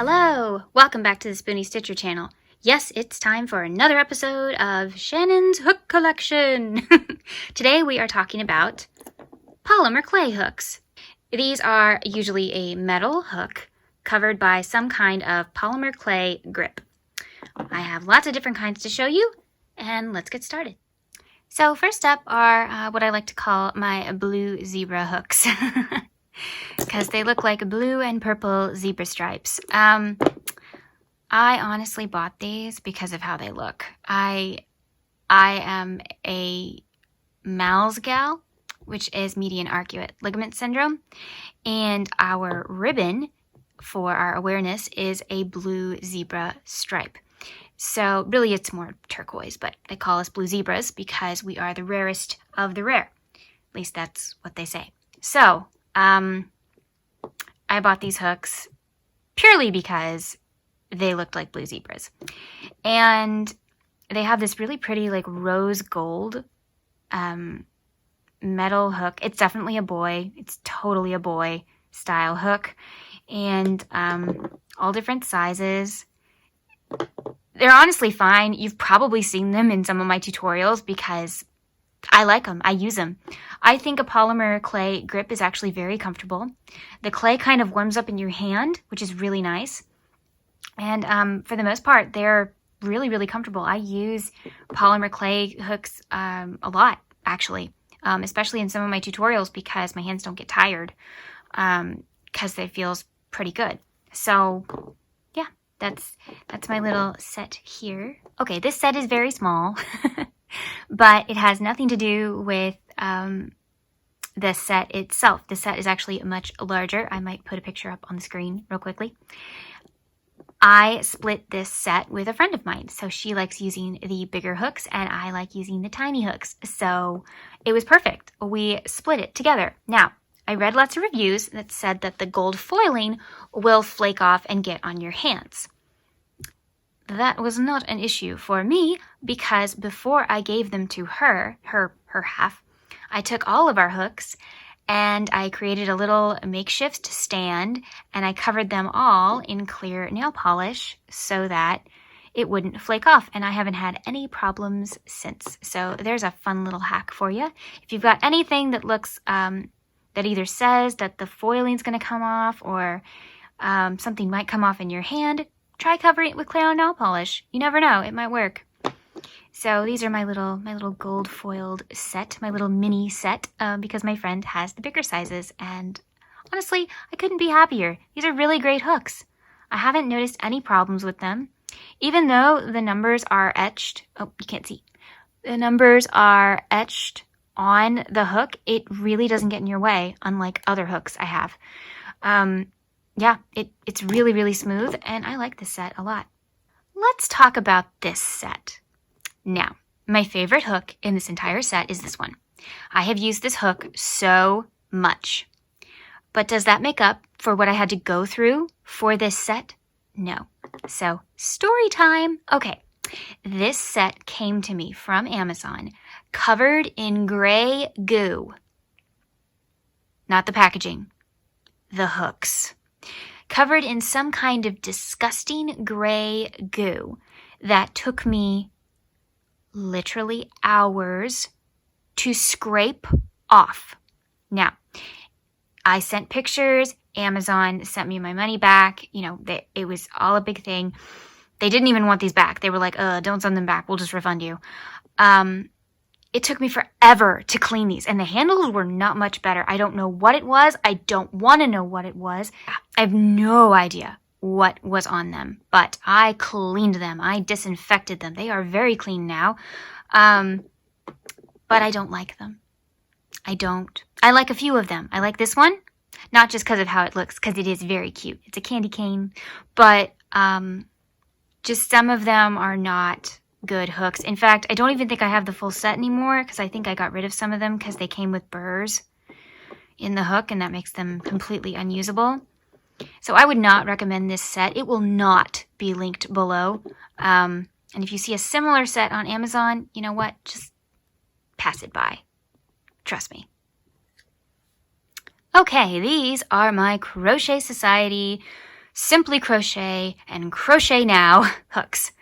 Hello! Welcome back to the Spoonie Stitcher channel. Yes, it's time for another episode of Shannon's Hook Collection. Today we are talking about polymer clay hooks. These are usually a metal hook covered by some kind of polymer clay grip. I have lots of different kinds to show you, and let's get started. So first up are what I like to call my blue zebra hooks. Because they look like blue and purple zebra stripes. I honestly bought these because of how they look. I am a Mal's gal, which is median arcuate ligament syndrome, and our ribbon for our awareness is a blue zebra stripe. So really it's more turquoise, but they call us blue zebras because we are the rarest of the rare. At least that's what they say. So, I bought these hooks purely because they looked like blue zebras. And they have this really pretty like rose gold metal hook. It's definitely a boy. It's totally a boy style hook. And all different sizes. They're honestly fine. You've probably seen them in some of my tutorials because I like them. I use them. I think a polymer clay grip is actually very comfortable. The clay kind of warms up in your hand, which is really nice. And for the most part, they're really, really comfortable. I use polymer clay hooks a lot, actually, especially in some of my tutorials because my hands don't get tired because it feels pretty good. So, yeah, that's my little set here. Okay, this set is very small. But it has nothing to do with the set itself. The set is actually much larger. I might put a picture up on the screen real quickly. I split this set with a friend of mine. So she likes using the bigger hooks and I like using the tiny hooks. So it was perfect. We split it together. Now, I read lots of reviews that said that the gold foiling will flake off and get on your hands. That was not an issue for me because before I gave them to her half, I took all of our hooks and I created a little makeshift stand and I covered them all in clear nail polish so that it wouldn't flake off, and I haven't had any problems since. So there's a fun little hack for you. If you've got anything that looks, that either says that the foiling's going to come off or something might come off in your hand, try covering it with clear nail polish. You never know, it might work. So these are my little gold foiled set, my little mini set, because my friend has the bigger sizes. And honestly, I couldn't be happier. These are really great hooks. I haven't noticed any problems with them. Even though the numbers are etched, oh, you can't see. The numbers are etched on the hook. It really doesn't get in your way, unlike other hooks I have. Yeah, it's really, really smooth, and I like this set a lot. Let's talk about this set. Now, my favorite hook in this entire set is this one. I have used this hook so much. But does that make up for what I had to go through for this set? No. So, story time. Okay, this set came to me from Amazon, covered in gray goo. Not the packaging, the hooks. Covered in some kind of disgusting gray goo that took me literally hours to scrape off. Now, I sent pictures. Amazon sent me my money back. You know, it was all a big thing. They didn't even want these back. They were like, don't send them back. We'll just refund you. It took me forever to clean these, and the handles were not much better. I don't know what it was. I don't want to know what it was. I have no idea what was on them, but I cleaned them. I disinfected them. They are very clean now, but I don't like them. I don't. I like a few of them. I like this one, not just because of how it looks, because it is very cute. It's a candy cane, but just some of them are not good hooks. In fact, I don't even think I have the full set anymore because I think I got rid of some of them because they came with burrs in the hook and that makes them completely unusable. So I would not recommend this set. It will not be linked below. And if you see a similar set on Amazon, you know what? Just pass it by. Trust me. Okay, these are my Crochet Society Simply Crochet and Crochet Now hooks.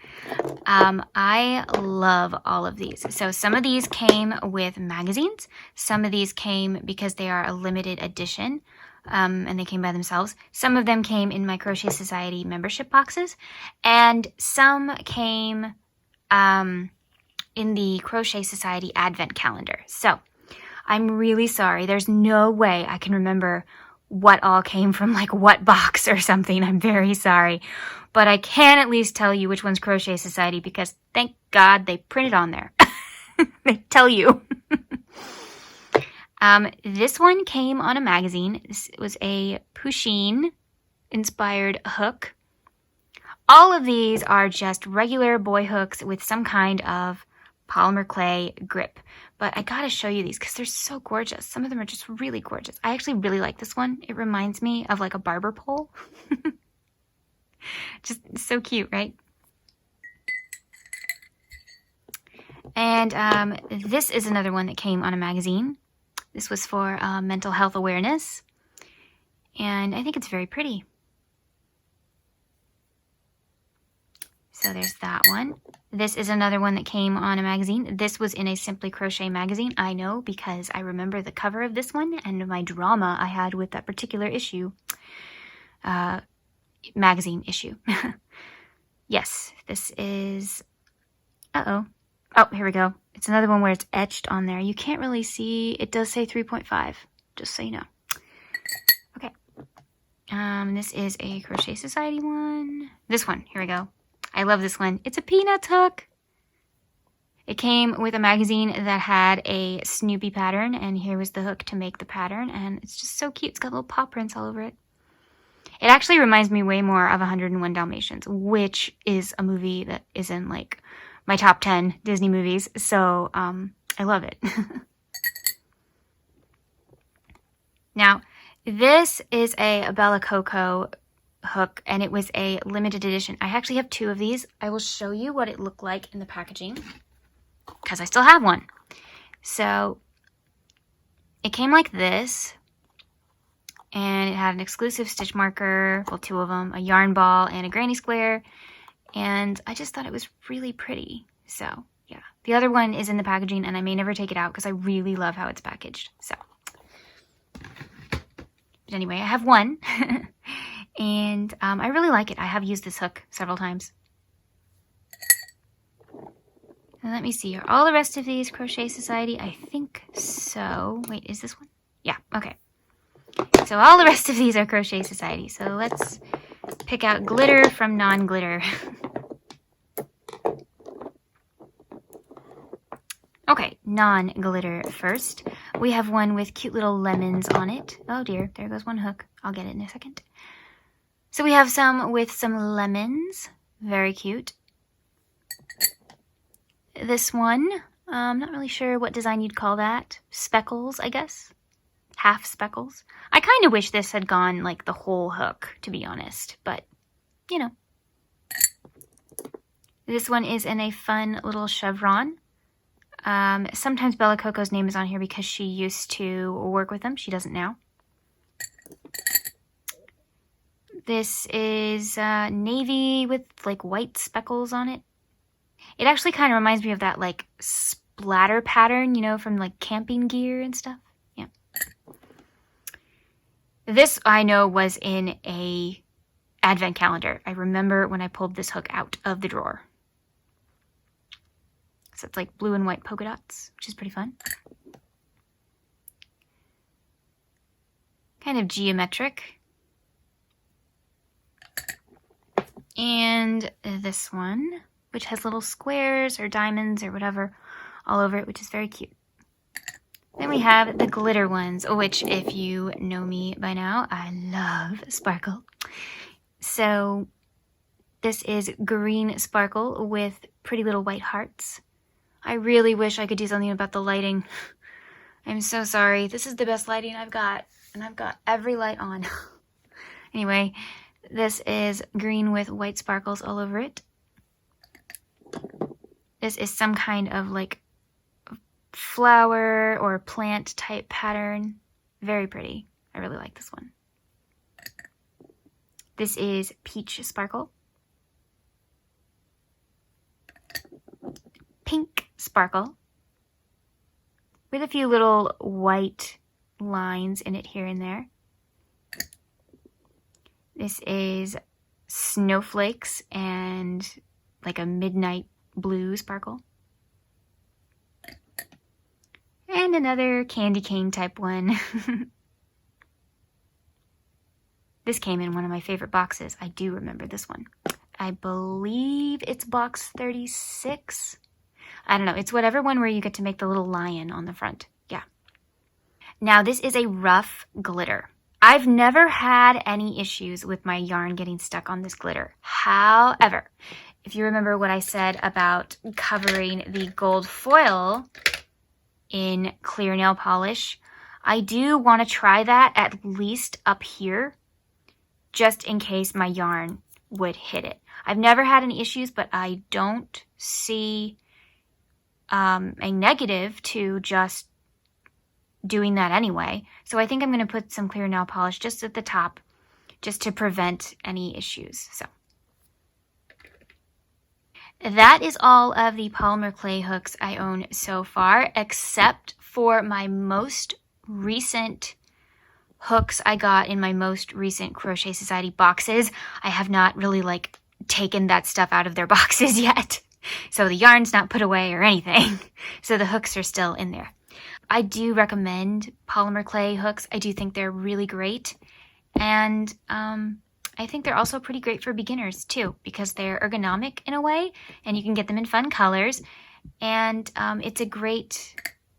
I love all of these. So some of these came with magazines. Some of these came because they are a limited edition, and they came by themselves. Some of them came in my Crochet Society membership boxes, and some came in the Crochet Society Advent calendar. So I'm really sorry. There's no way I can remember what all came from like what box or something. I'm very sorry. But I can at least tell you which one's Crochet Society because thank God they printed on there. They tell you. This one came on a magazine. This was a Pusheen inspired hook. All of these are just regular boy hooks with some kind of polymer clay grip. But I gotta show you these because they're so gorgeous. Some of them are just really gorgeous. I actually really like this one. It reminds me of like a barber pole. Just so cute, right? And this is another one that came on a magazine. This was for mental health awareness. And I think it's very pretty. So there's that one. This is another one that came on a magazine. This was in a Simply Crochet magazine. I know because I remember the cover of this one and my drama I had with that particular issue. Magazine issue. Yes, this is... Uh-oh. Oh, here we go. It's another one where it's etched on there. You can't really see. It does say 3.5, just so you know. Okay. This is a Crochet Society one. This one. Here we go. I love this one. It's a Peanuts hook. It came with a magazine that had a Snoopy pattern, and here was the hook to make the pattern, and it's just so cute. It's got little paw prints all over it. It actually reminds me way more of 101 Dalmatians, which is a movie that is in like my top 10 Disney movies, so I love it. Now, this is a Bella Coco hook, and it was a limited edition. I actually have two of these. I will show you what it looked like in the packaging, because I still have one. So, it came like this. And it had an exclusive stitch marker, well, two of them, a yarn ball and a granny square. And I just thought it was really pretty. So, yeah. The other one is in the packaging, and I may never take it out because I really love how it's packaged. So, but anyway, I have one. And I really like it. I have used this hook several times. And let me see. Are all the rest of these Crochet Society? I think so. Wait, is this one? Yeah, okay. So all the rest of these are Crochet Society. So let's pick out glitter from non-glitter. Okay, non-glitter first. We have one with cute little lemons on it. Oh dear, there goes one hook. I'll get it in a second. So we have some with some lemons. Very cute. This one, I'm not really sure what design you'd call that. Speckles, I guess. Half speckles. I kind of wish this had gone like the whole hook, to be honest, but you know. This one is in a fun little chevron. Sometimes Bella Coco's name is on here because she used to work with them. She doesn't now. This is navy with like white speckles on it. It actually kind of reminds me of that like splatter pattern, you know, from like camping gear and stuff. Yeah. This I know was in a advent calendar. I remember when I pulled this hook out of the drawer. So it's like blue and white polka dots, which is pretty fun. Kind of geometric. And this one, which has little squares or diamonds or whatever all over it, which is very cute. Then we have the glitter ones, which if you know me by now, I love sparkle. So this is green sparkle with pretty little white hearts. I really wish I could do something about the lighting. I'm so sorry. This is the best lighting I've got, and I've got every light on. Anyway, this is green with white sparkles all over it. This is some kind of like flower or plant type pattern. Very pretty. I really like this one. This is Peach Sparkle, Pink Sparkle, with a few little white lines in it here and there. This is Snowflakes and like a midnight blue sparkle. And another candy cane type one. This came in one of my favorite boxes. I do remember this one. I believe it's box 36. I don't know. It's whatever one where you get to make the little lion on the front. Yeah. Now this is a rough glitter. I've never had any issues with my yarn getting stuck on this glitter. However, if you remember what I said about covering the gold foil in clear nail polish, I do want to try that at least up here, just in case my yarn would hit it. I've never had any issues, but I don't see a negative to just doing that anyway. So I think I'm going to put some clear nail polish just at the top, just to prevent any issues. So that is all of the polymer clay hooks I own so far, except for my most recent hooks I got in my most recent Crochet Society boxes. I have not really taken that stuff out of their boxes yet. So the yarn's not put away or anything. So the hooks are still in there. I do recommend polymer clay hooks. I do think they're really great. And I think they're also pretty great for beginners too, because they're ergonomic in a way, and you can get them in fun colors. And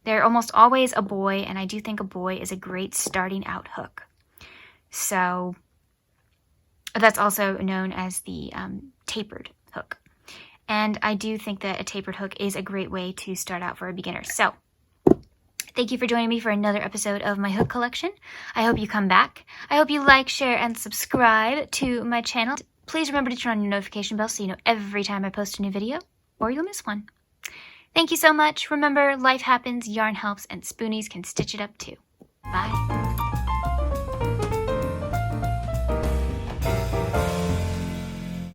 they're almost always a boy, and I do think a boy is a great starting out hook. So that's also known as the tapered hook. And I do think that a tapered hook is a great way to start out for a beginner. So thank you for joining me for another episode of my hook collection. I hope you come back. I hope you like, share, and subscribe to my channel. Please remember to turn on your notification bell so you know every time I post a new video, or you'll miss one. Thank you so much. Remember, life happens, yarn helps, and spoonies can stitch it up too. Bye.